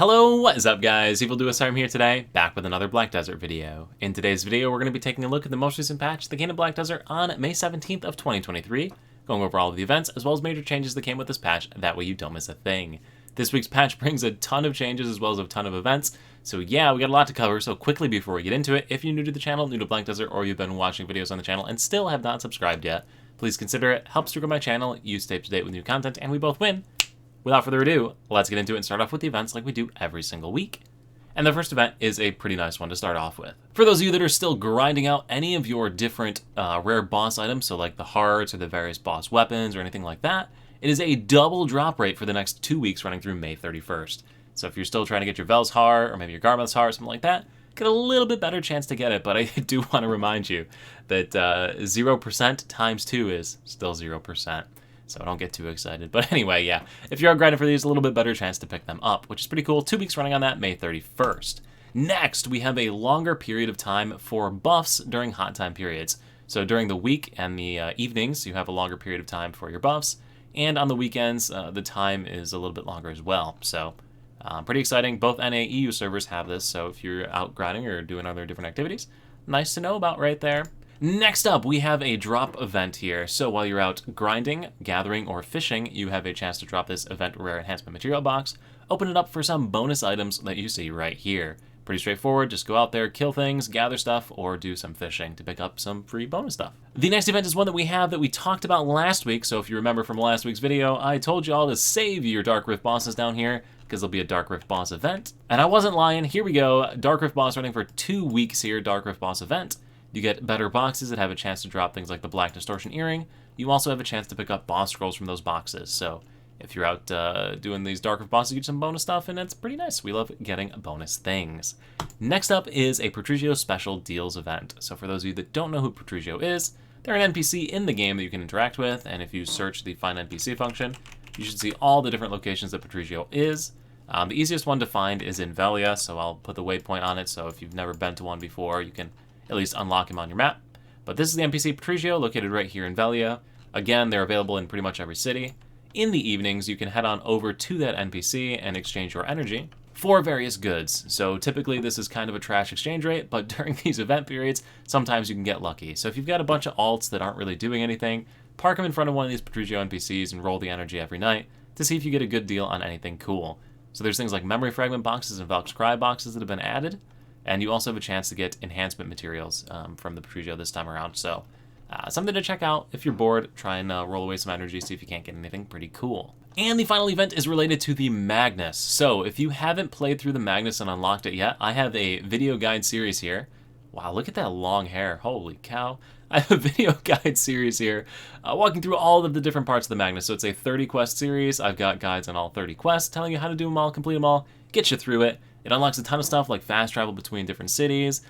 Hello, what is up guys? I'm here today, back with another Black Desert video. In today's video, we're going to be taking a look at the most recent patch that came to Black Desert on May 17th of 2023, going over all of the events, as well as major changes that came with this patch, that way you don't miss a thing. This week's patch brings a ton of changes as well as a ton of events, so yeah, we got a lot to cover, so quickly before we get into it, if you're new to the channel, new to Black Desert, or you've been watching videos on the channel and still have not subscribed yet, please consider it. Helps to grow my channel, you stay up to date with new content, and we both win. Without further ado, let's get into it and start off with the events like we do every single week. And the first event is a pretty nice one to start off with. For those of you that are still grinding out any of your different rare boss items, so like the hearts or the various boss weapons or anything like that, it is a double drop rate for the next 2 weeks running through May 31st. So if you're still trying to get your Vel's heart or maybe your Garmoth's heart or something like that, get a little bit better chance to get it, but I do want to remind you that 0% times 2 is still 0%. So don't get too excited. But anyway, yeah, if you're grinding for these, a little bit better chance to pick them up, which is pretty cool. 2 weeks running on that, May 31st. Next, we have a longer period of time for buffs during hot time periods. So during the week and the evenings, you have a longer period of time for your buffs. And on the weekends, the time is a little bit longer as well. So pretty exciting. Both NA EU servers have this. So if you're out grinding or doing other different activities, nice to know about right there. Next up, we have a drop event here. So while you're out grinding, gathering, or fishing, you have a chance to drop this event rare enhancement material box. Open it up for some bonus items that you see right here. Pretty straightforward, just go out there, kill things, gather stuff, or do some fishing to pick up some free bonus stuff. The next event is one that we have that we talked about last week, so if you remember from last week's video, I told you all to save your Dark Rift bosses down here, because there'll be a Dark Rift boss event. And I wasn't lying, here we go, Dark Rift boss running for 2 weeks here, Dark Rift boss event. You get better boxes that have a chance to drop things like the Black Distortion Earring. You also have a chance to pick up boss scrolls from those boxes. So if you're out doing these Dark Rift bosses, you get some bonus stuff, and it's pretty nice. We love getting bonus things. Next up is a Patrigio Special Deals event. So for those of you that don't know who Patrigio is, they're an NPC in the game that you can interact with, and if you search the Find NPC function, you should see all the different locations that Patrigio is. The easiest one to find is in Velia, so I'll put the waypoint on it, so if you've never been to one before, you can at least unlock him on your map. But this is the NPC Patrigio, located right here in Velia. Again, they're available in pretty much every city. In the evenings, you can head on over to that NPC and exchange your energy for various goods. So typically this is kind of a trash exchange rate, but during these event periods, sometimes you can get lucky. So if you've got a bunch of alts that aren't really doing anything, park them in front of one of these Patrigio NPCs and roll the energy every night to see if you get a good deal on anything cool. So there's things like memory fragment boxes and Valk's Cry boxes that have been added. And you also have a chance to get enhancement materials from the Patrigio this time around. So something to check out if you're bored. Try and roll away some energy, see if you can't get anything pretty cool. And the final event is related to the Magnus. So if you haven't played through the Magnus and unlocked it yet, I have a video guide series here. Wow, look at that long hair. Holy cow. I have a video guide series here walking through all of the different parts of the Magnus. So it's a 30 quest series. I've got guides on all 30 quests telling you how to do them all, complete them all, get you through it. It unlocks a ton of stuff like fast travel between different cities,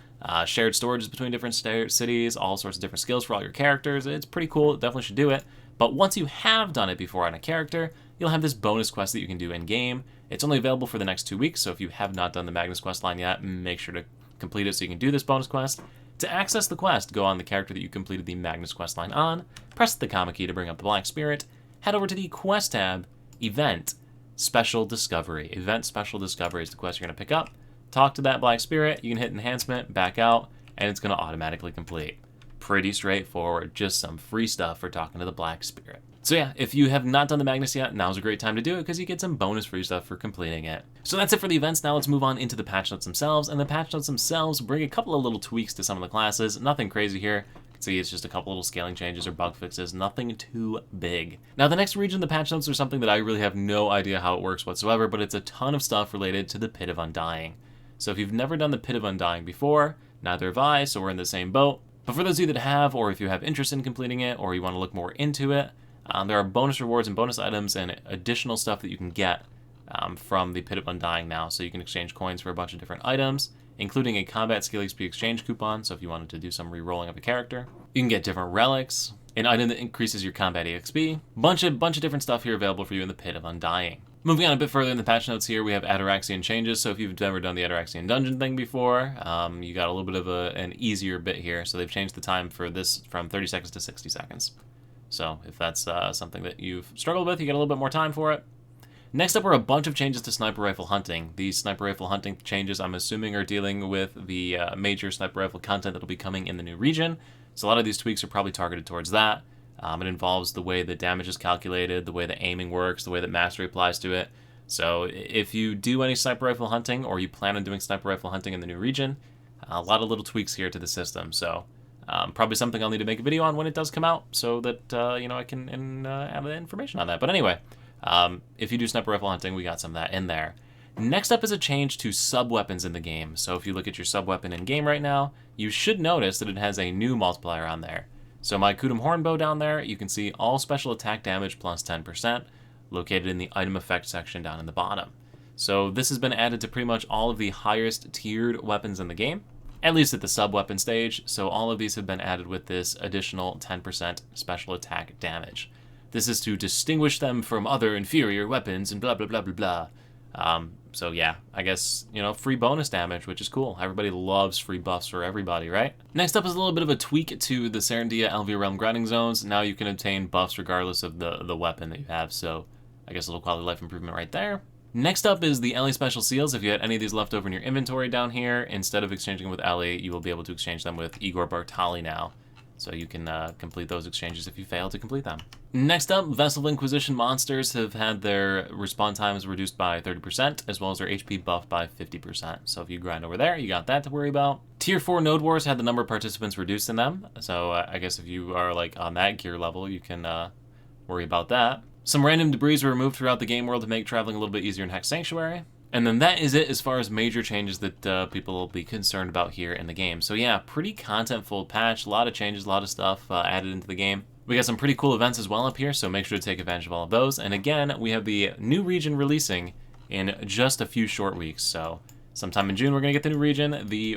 shared storages between different cities, all sorts of different skills for all your characters. It's pretty cool. It definitely should do it. But once you have done it before on a character, you'll have this bonus quest that you can do in-game. It's only available for the next 2 weeks, so if you have not done the Magnus quest line yet, make sure to complete it so you can do this bonus quest. To access the quest, go on the character that you completed the Magnus quest line on, press the comma key to bring up the Black Spirit, head over to the Quest tab, Event, Special Discovery. Event Special Discovery is the quest you're going to pick up. Talk to that Black Spirit, you can hit Enhancement, back out, and it's going to automatically complete. Pretty straightforward, just some free stuff for talking to the Black Spirit. So yeah, if you have not done the Magnus yet, now's a great time to do it because you get some bonus free stuff for completing it. So that's it for the events. Now let's move on into the patch notes themselves, and the patch notes themselves bring a couple of little tweaks to some of the classes. Nothing crazy here. See, it's just a couple little scaling changes or bug fixes, nothing too big. Now, the next region of the patch notes are something that I really have no idea how it works whatsoever, but it's a ton of stuff related to the Pit of Undying. So if you've never done the Pit of Undying before, neither have I, so we're in the same boat. But for those of you that have, or if you have interest in completing it, or you want to look more into it, there are bonus rewards and bonus items and additional stuff that you can get from the Pit of Undying now. So you can exchange coins for a bunch of different items, including a combat skill XP exchange coupon, so if you wanted to do some re-rolling of a character. You can get different relics, an item that increases your combat EXP, bunch of different stuff here available for you in the Pit of Undying. Moving on a bit further in the patch notes here, we have Ataraxian changes, so if you've never done the Ataraxian dungeon thing before, you got a little bit of an easier bit here, so they've changed the time for this from 30 seconds to 60 seconds. So if that's something that you've struggled with, you get a little bit more time for it. Next up are a bunch of changes to sniper rifle hunting. These sniper rifle hunting changes, I'm assuming, are dealing with the major sniper rifle content that will be coming in the new region. So a lot of these tweaks are probably targeted towards that. It involves the way the damage is calculated, the way the aiming works, the way that mastery applies to it. So if you do any sniper rifle hunting, or you plan on doing sniper rifle hunting in the new region, a lot of little tweaks here to the system. So probably something I'll need to make a video on when it does come out, so that I can have the information on that. But anyway, if you do sniper rifle hunting, we got some of that in there. Next up is a change to sub-weapons in the game. So if you look at your sub-weapon in game right now, you should notice that it has a new multiplier on there. So my Kudum Hornbow down there, you can see all special attack damage plus 10%, located in the item effect section down in the bottom. So this has been added to pretty much all of the highest tiered weapons in the game, at least at the sub-weapon stage. So all of these have been added with this additional 10% special attack damage. This is to distinguish them from other inferior weapons and blah, blah, blah, blah, blah. So yeah, I guess, free bonus damage, which is cool. Everybody loves free buffs for everybody, right? Next up is a little bit of a tweak to the Serendia Elvia Realm grinding zones. Now you can obtain buffs regardless of the weapon that you have, so I guess a little quality of life improvement right there. Next up is the Ellie Special Seals. If you had any of these left over in your inventory down here, instead of exchanging them with Ellie, you will be able to exchange them with Igor Bartali now. So you can complete those exchanges if you fail to complete them. Next up, Vessel of Inquisition monsters have had their respawn times reduced by 30%, as well as their HP buffed by 50%. So if you grind over there, you got that to worry about. Tier 4 Node Wars had the number of participants reduced in them, so I guess if you are on that gear level, you can worry about that. Some random debris were removed throughout the game world to make traveling a little bit easier in Hex Sanctuary. And then that is it as far as major changes that people will be concerned about here in the game. So yeah, pretty content-full patch, a lot of changes, a lot of stuff added into the game. We got some pretty cool events as well up here, so make sure to take advantage of all of those. And again, we have the new region releasing in just a few short weeks. So sometime in June, we're going to get the new region, the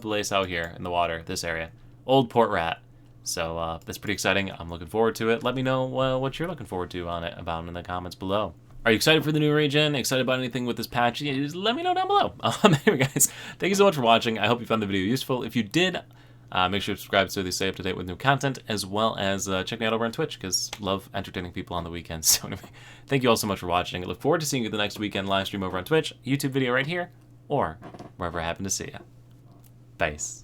place out here in the water, this area, Old Port Rat. So that's pretty exciting. I'm looking forward to it. Let me know what you're looking forward to on it about in the comments below. Are you excited for the new region? Excited about anything with this patch? Just let me know down below. Anyway, guys, thank you so much for watching. I hope you found the video useful. If you did, make sure to subscribe so they stay up to date with new content, as well as check me out over on Twitch, because love entertaining people on the weekends. So anyway, thank you all so much for watching. I look forward to seeing you the next weekend live stream over on Twitch, YouTube video right here, or wherever I happen to see you. Peace.